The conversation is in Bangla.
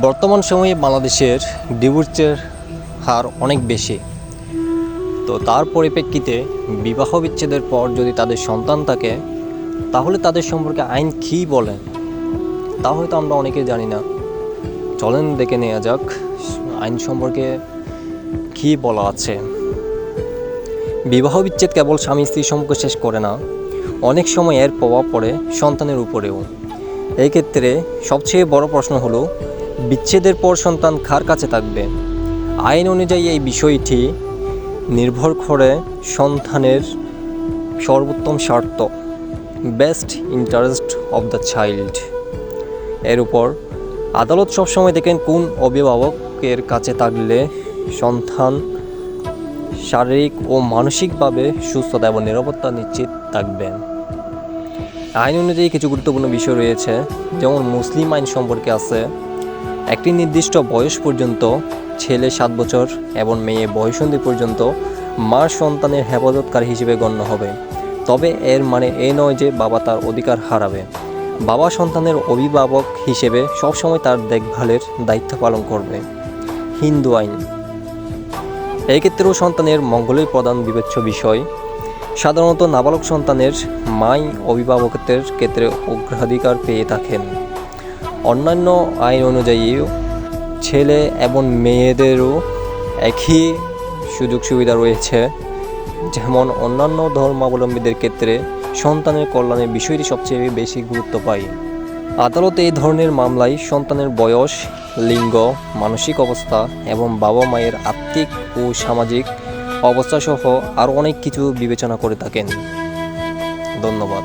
বর্তমান সময়ে বাংলাদেশের ডিভোর্সের হার অনেক বেশি। তো তার পরিপ্রেক্ষিতে বিবাহ বিচ্ছেদের পর যদি তাদের সন্তান থাকে, তাহলে তাদের সম্পর্কে আইন কী বলে তা হয়তো আমরা অনেকে জানি না। চলেন দেখে নেওয়া যাক আইন সম্পর্কে কী বলা আছে। বিবাহ বিচ্ছেদ কেবল স্বামী স্ত্রীর সম্পর্ক শেষ করে না, অনেক সময় এর প্রভাব পড়ে সন্তানের উপরেও। এই ক্ষেত্রে সবচেয়ে বড় প্রশ্ন হলো, বিচ্ছেদের পর সন্তান কার কাছে থাকবে? আইন অনুযায়ী এই বিষয়টি নির্ভর করে সন্তানের সর্বোত্তম স্বার্থ, best interest of the child এর উপর। আদালত সবসময় দেখেন কোন অভিভাবকের কাছে থাকলে সন্তান শারীরিক ও মানসিকভাবে সুস্থতা এবং নিরাপত্তা নিশ্চিত থাকবে। আইন অনুযায়ী কিছু গুরুত্বপূর্ণ বিষয় রয়েছে, যেমন মুসলিম আইন সম্পর্কে আছে একটি নির্দিষ্ট বয়স পর্যন্ত ছেলে 7 বছর এবং মেয়ে বয়ঃসন্ধি পর্যন্ত মার সন্তানের হেফাজতকারী হিসেবে গণ্য হবে। তবে এর মানে এ নয় যে বাবা তার অধিকার হারাবে। বাবা সন্তানের অভিভাবক হিসেবে সবসময় তার দেখভালের দায়িত্ব পালন করবে। হিন্দু আইন এই ক্ষেত্রেও সন্তানের মঙ্গলের প্রধান বিবেচ্য বিষয়। সাধারণত নাবালক সন্তানের মাই অভিভাবকত্বের ক্ষেত্রে অগ্রাধিকার পেয়ে থাকেন। অন্যান্য আইন অনুযায়ী ছেলে এবং মেয়েদেরও একই সুযোগ সুবিধা রয়েছে, যেমন অন্যান্য ধর্মাবলম্বীদের ক্ষেত্রে সন্তানের কল্যাণের বিষয়টি সবচেয়ে বেশি গুরুত্ব পায়। আদালত এই ধরনের মামলায় সন্তানের বয়স, লিঙ্গ, মানসিক অবস্থা এবং বাবা মায়ের আর্থিক ও সামাজিক অবস্থা সহ আরও অনেক কিছু বিবেচনা করে থাকেন। ধন্যবাদ।